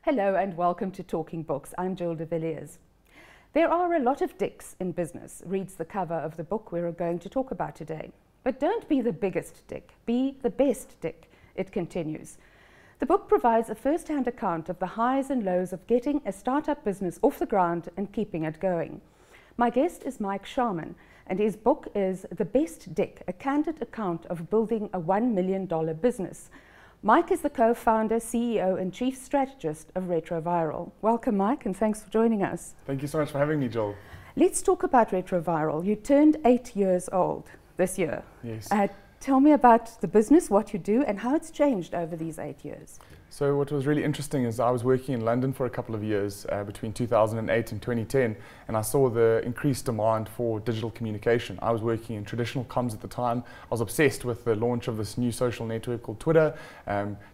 Hello and welcome to Talking Books. I'm Jill de Villiers. There are a lot of dicks in business, reads the cover of the book we're going to talk about today. But don't be the biggest dick, be the best dick, it continues. The book provides a first-hand account of the highs and lows of getting a startup business off the ground and keeping it going. My guest is Mike Sharman, and his book is The Best Dick, a candid account of building a $1 million business. Mike is the co-founder, CEO, and chief strategist of Retroviral. Welcome, Mike, and thanks for joining us. Thank you so much for having me, Joel. Let's talk about Retroviral. You turned 8 years old this year. Yes. Tell me about the business, what you do, and how it's changed over these 8 years. So what was really interesting is I was working in London for a couple of years between 2008 and 2010, and I saw the increased demand for digital communication. I was working in traditional comms at the time. I was obsessed with the launch of this new social network called Twitter,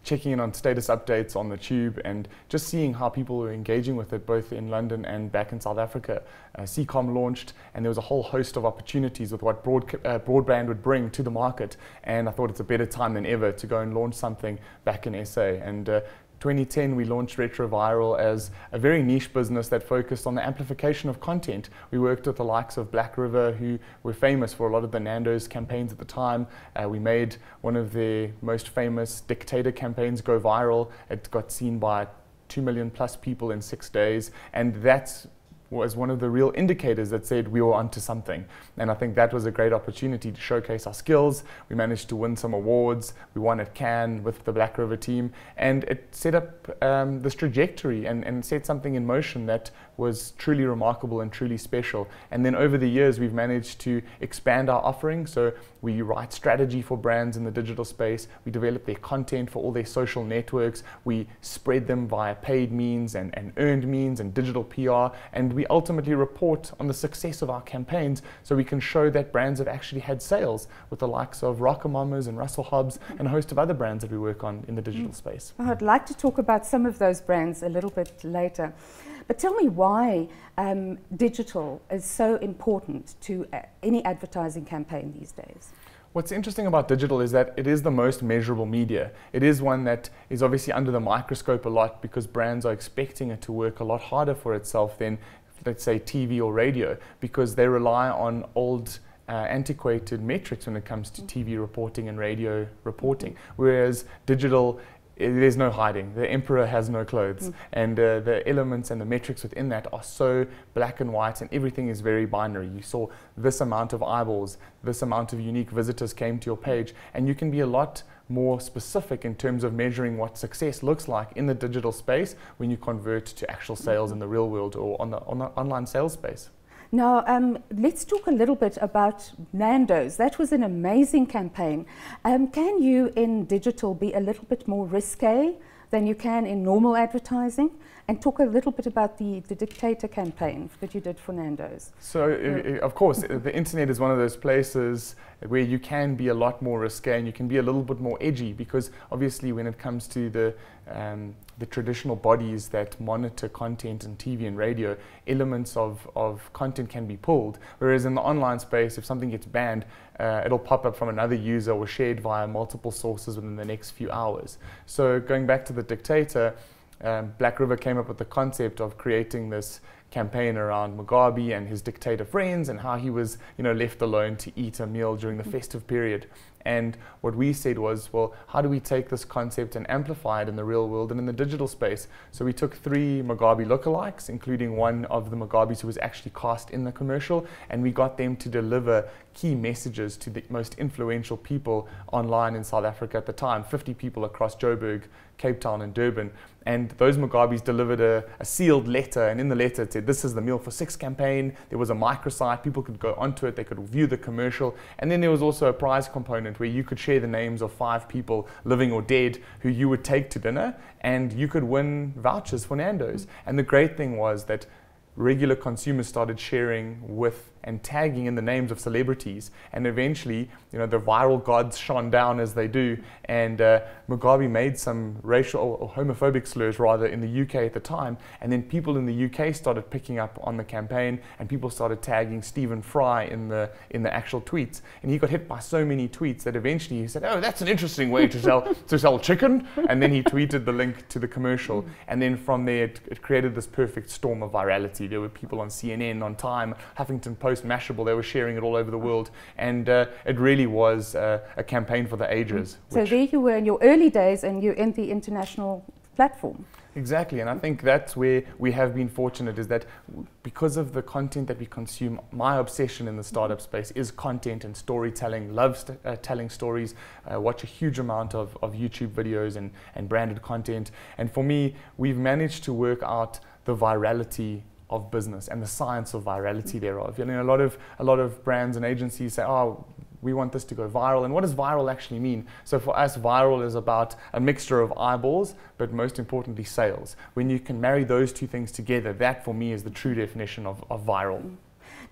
checking in on status updates on the tube and just seeing how people were engaging with it both in London and back in South Africa. CCOM launched, and there was a whole host of opportunities with what broadband would bring to the market, and I thought it's a better time than ever to go and launch something back in SA. And 2010 we launched Retroviral as a very niche business that focused on the amplification of content. We worked with the likes of Black River, who were famous for a lot of the Nandos campaigns at the time. We made one of the most famous dictator campaigns go viral. It got seen by 2 million plus people in 6 days, and that's was one of the real indicators that said we were onto something. And I think that was a great opportunity to showcase our skills. We managed to win some awards. We won at Cannes with the Black River team, and it set up this trajectory and set something in motion that was truly remarkable and truly special. And then over the years we've managed to expand our offering. So we write strategy for brands in the digital space. We develop their content for all their social networks. We spread them via paid means and earned means and digital PR. And we ultimately report on the success of our campaigns so we can show that brands have actually had sales with the likes of Rockamama's and Russell Hobbs and a host of other brands that we work on in the digital space. I'd like to talk about some of those brands a little bit later. But tell me why digital is so important to any advertising campaign these days. What's interesting about digital is that it is the most measurable media. It is one that is obviously under the microscope a lot because brands are expecting it to work a lot harder for itself than, let's say, TV or radio, because they rely on old antiquated metrics when it comes to TV reporting and radio reporting, whereas digital, there's no hiding. The emperor has no clothes, and the elements and the metrics within that are so black and white, and everything is very binary. You saw this amount of eyeballs, this amount of unique visitors came to your page, and you can be a lot more specific in terms of measuring what success looks like in the digital space when you convert to actual sales in the real world or on the online sales space. Now, let's talk a little bit about Nandos. That was an amazing campaign. Can you, in digital, be a little bit more risque than you can in normal advertising? And talk a little bit about the dictator campaign that you did for Nandos. So, of course, the internet is one of those places where you can be a lot more risque and you can be a little bit more edgy, because obviously when it comes to the traditional bodies that monitor content in TV and radio, elements of content can be pulled. Whereas in the online space, if something gets banned, it'll pop up from another user or shared via multiple sources within the next few hours. So going back to the dictator, Black River came up with the concept of creating this campaign around Mugabe and his dictator friends and how he was, left alone to eat a meal during the festive period. And what we said was, well, how do we take this concept and amplify it in the real world and in the digital space? So we took 3 Mugabe lookalikes, including one of the Mugabes who was actually cast in the commercial, and we got them to deliver key messages to the most influential people online in South Africa at the time, 50 people across Joburg, Cape Town and Durban. And those Mugabes delivered a sealed letter, and in the letter it said, this is the Meal for 6 campaign. There was a microsite, people could go onto it, they could view the commercial, and then there was also a prize component where you could share the names of 5 people, living or dead, who you would take to dinner, and you could win vouchers for Nandos. And the great thing was that regular consumers started sharing with and tagging in the names of celebrities, and eventually, you know, the viral gods shone down as they do, and Mugabe made some racial or homophobic slurs rather in the UK at the time, and then people in the UK started picking up on the campaign, and people started tagging Stephen Fry in the actual tweets, and he got hit by so many tweets that eventually he said, "Oh, that's an interesting way to sell chicken," and then he tweeted the link to the commercial, and then from there it created this perfect storm of virality. There were people on CNN, on Time, Huffington Post, Mashable, they were sharing it all over the world, and it really was a campaign for the ages. So there you were in your early days, and you're in the international platform. Exactly, and I think that's where we have been fortunate, is that because of the content that we consume, my obsession in the startup space is content and storytelling, love telling stories, watch a huge amount of YouTube videos and branded content, and for me, we've managed to work out the virality of business and the science of virality thereof. You know, a lot of brands and agencies say, "Oh, we want this to go viral." And what does viral actually mean? So for us, viral is about a mixture of eyeballs, but most importantly, sales. When you can marry those two things together, that for me is the true definition of viral.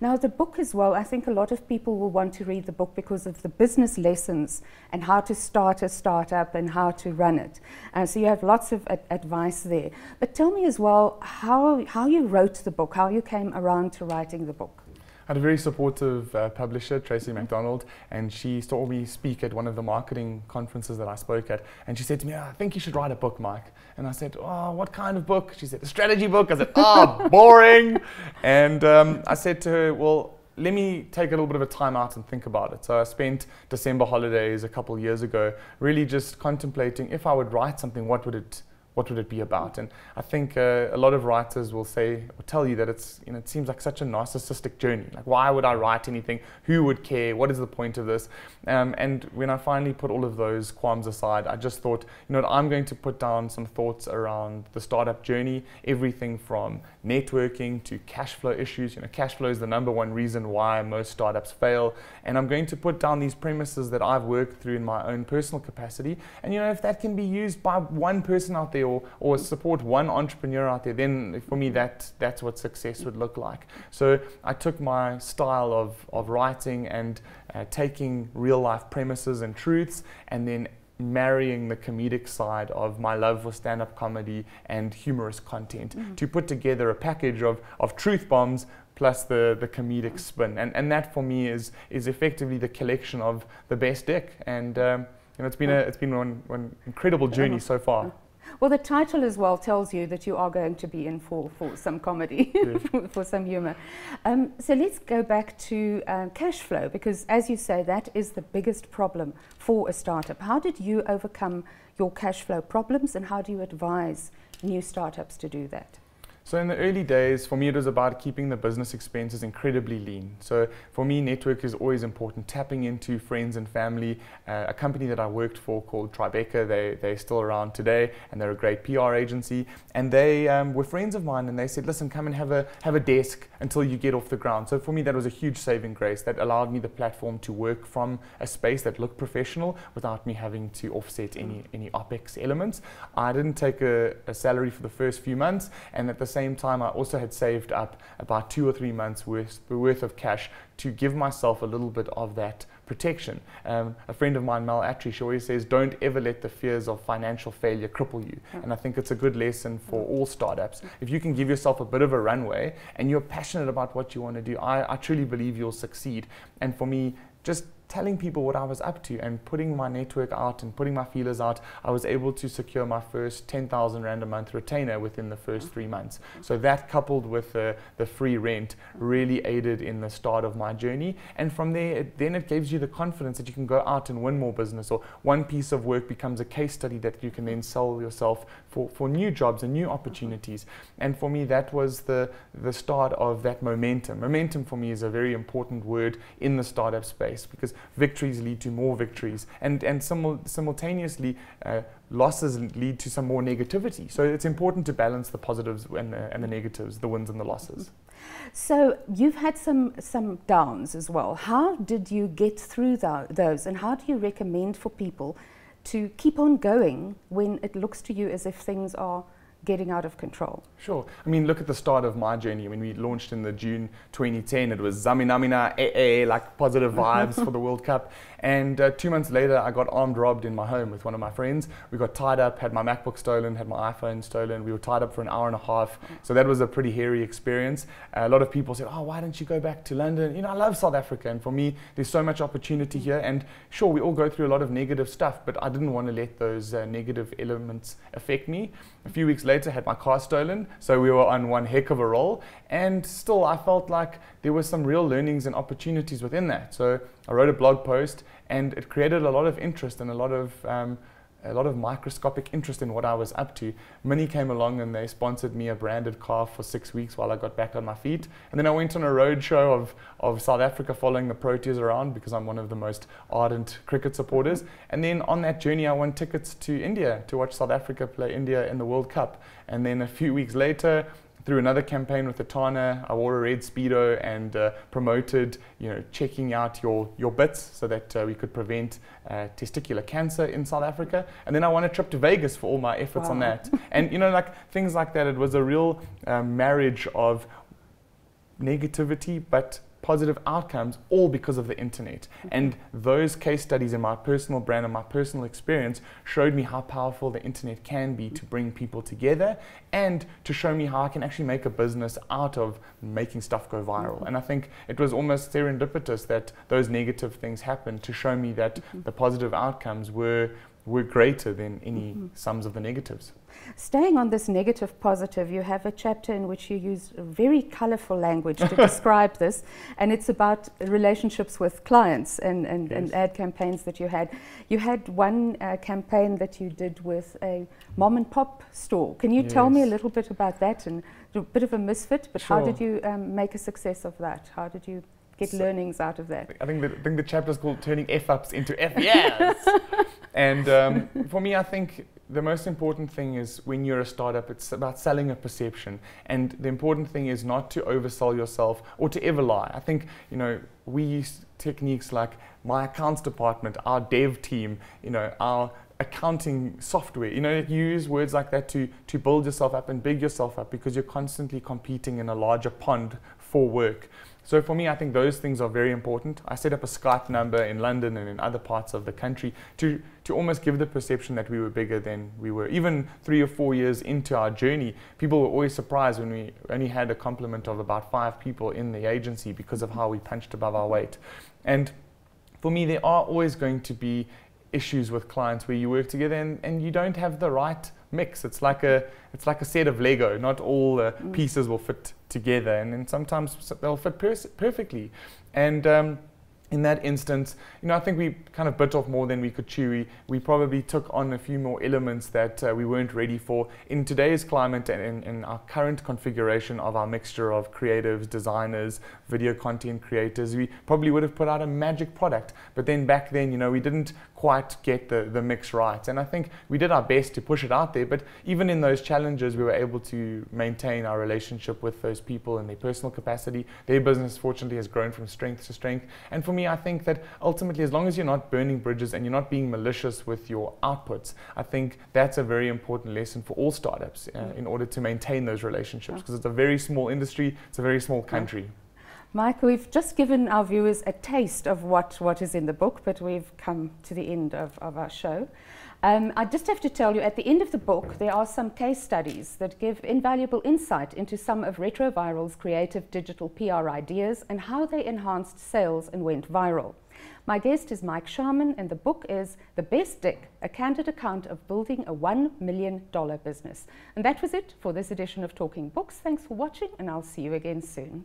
Now the book as well, I think a lot of people will want to read the book because of the business lessons and how to start a startup and how to run it. So you have lots of advice there. But tell me as well how you wrote the book, how you came around to writing the book. I had a very supportive publisher, Tracy McDonald, and she saw me speak at one of the marketing conferences that I spoke at, and she said to me, "I think you should write a book, Mike." And I said, "Oh, what kind of book?" She said, "A strategy book." I said, "Oh, boring." And I said to her, "Well, let me take a little bit of a time out and think about it." So I spent December holidays a couple of years ago really just contemplating, if I would write something, what would it be about? And I think a lot of writers will say or tell you that it's, you know, it seems like such a narcissistic journey. Like, why would I write anything? Who would care? What is the point of this? And when I finally put all of those qualms aside, I just thought, you know what, I'm going to put down some thoughts around the startup journey, everything from networking to cash flow issues. You know, cash flow is the #1 reason why most startups fail. And I'm going to put down these premises that I've worked through in my own personal capacity. And you know, if that can be used by one person out there, or support one entrepreneur out there, then for me that's what success would look like. So I took my style of writing and taking real life premises and truths, and then marrying the comedic side of my love for stand-up comedy and humorous content to put together a package of truth bombs plus the comedic spin. And that for me is effectively the collection of the best dick. And you know, it's been one incredible journey so far. Well, the title as well tells you that you are going to be in for some comedy, for some humor. So let's go back to cash flow, because as you say, that is the biggest problem for a startup. How did you overcome your cash flow problems, and how do you advise new startups to do that? So in the early days, for me, it was about keeping the business expenses incredibly lean. So for me, network is always important, tapping into friends and family. A company that I worked for called Tribeca, they're still around today, and they're a great PR agency. And they were friends of mine, and they said, "Listen, come and have a desk until you get off the ground." So for me, that was a huge saving grace. That allowed me the platform to work from a space that looked professional without me having to offset any OPEX elements. I didn't take a salary for the first few months, and at the same time, I also had saved up about 2 or 3 months worth of cash to give myself a little bit of that protection. A friend of mine, Mel Attree, she always says, "Don't ever let the fears of financial failure cripple you." And I think it's a good lesson for all startups. If you can give yourself a bit of a runway and you're passionate about what you want to do, I truly believe you'll succeed. And for me, just telling people what I was up to and putting my network out and putting my feelers out, I was able to secure my first 10,000 Rand a month retainer within the first 3 months. So that, coupled with the free rent, really aided in the start of my journey. And from there, then it gives you the confidence that you can go out and win more business, or one piece of work becomes a case study that you can then sell yourself for new jobs and new opportunities. And for me, that was the start of that momentum. Momentum for me is a very important word in the startup space, because victories lead to more victories, and simultaneously losses lead to some more negativity. So it's important to balance the positives and the negatives, the wins and the losses. So you've had some downs as well. How did you get through those, and how do you recommend for people to keep on going when it looks to you as if things are getting out of control? Sure. I mean, look at the start of my journey. When we launched in the June 2010, it was Zaminamina, like positive vibes for the World Cup. And 2 months later, I got armed robbed in my home with one of my friends. We got tied up, had my MacBook stolen, had my iPhone stolen. We were tied up for an hour and a half. So that was a pretty hairy experience. A lot of people said, oh, why don't you go back to London? You know, I love South Africa. And for me, there's so much opportunity here. And sure, we all go through a lot of negative stuff, but I didn't want to let those negative elements affect me. A few weeks later, I had my car stolen. So we were on one heck of a roll. And still, I felt like there were some real learnings and opportunities within that. So I wrote a blog post, and it created a lot of interest and a lot of microscopic interest in what I was up to. Mini came along and they sponsored me a branded car for 6 weeks while I got back on my feet. And then I went on a road show of South Africa following the Proteas around because I'm one of the most ardent cricket supporters. And then on that journey, I won tickets to India to watch South Africa play India in the World Cup. And then a few weeks later, through another campaign with Atana, I wore a red Speedo and promoted, checking out your bits so that we could prevent testicular cancer in South Africa. And then I won a trip to Vegas for all my efforts on that. And, things like that. It was a real marriage of negativity, but positive outcomes, all because of the internet. And those case studies in my personal brand and my personal experience showed me how powerful the internet can be to bring people together and to show me how I can actually make a business out of making stuff go viral. And I think it was almost serendipitous that those negative things happened to show me that the positive outcomes were greater than any sums of the negatives. Staying on this negative positive, you have a chapter in which you use very colorful language to describe this, and it's about relationships with clients and ad campaigns that you had. You had one campaign that you did with a mom and pop store. Can you tell me a little bit about that? And a bit of a misfit, but how did you make a success of that? How did you get learnings out of that? I think the chapter is called Turning F-ups into F-yes. And for me, I think the most important thing is when you're a startup, it's about selling a perception. And the important thing is not to oversell yourself or to ever lie. I think, we use techniques like my accounts department, our dev team, our accounting software. You use words like that to build yourself up and big yourself up because you're constantly competing in a larger pond for work. So for me, I think those things are very important. I set up a Skype number in London and in other parts of the country to almost give the perception that we were bigger than we were. Even 3 or 4 years into our journey, people were always surprised when we only had a complement of about 5 people in the agency because of how we punched above our weight. And for me, there are always going to be issues with clients where you work together and you don't have the right mix. It's like a set of Lego. Not all the pieces will fit together, and then sometimes they'll fit perfectly. And in that instance, I think we kind of bit off more than we could chew. We probably took on a few more elements that we weren't ready for. In today's climate and in our current configuration of our mixture of creatives, designers, video content creators, we probably would have put out a magic product. But then back then, we didn't quite get the mix right. And I think we did our best to push it out there. But even in those challenges, we were able to maintain our relationship with those people in their personal capacity. Their business, fortunately, has grown from strength to strength. And for me, I think that ultimately, as long as you're not burning bridges and you're not being malicious with your outputs, I think that's a very important lesson for all startups in order to maintain those relationships, because it's a very small industry, it's a very small country. Mike, we've just given our viewers a taste of what is in the book, but we've come to the end of our show. I just have to tell you, at the end of the book, there are some case studies that give invaluable insight into some of Retroviral's creative digital PR ideas and how they enhanced sales and went viral. My guest is Mike Sharman, and the book is The Best Dick, a candid account of building a $1 million business. And that was it for this edition of Talking Books. Thanks for watching, and I'll see you again soon.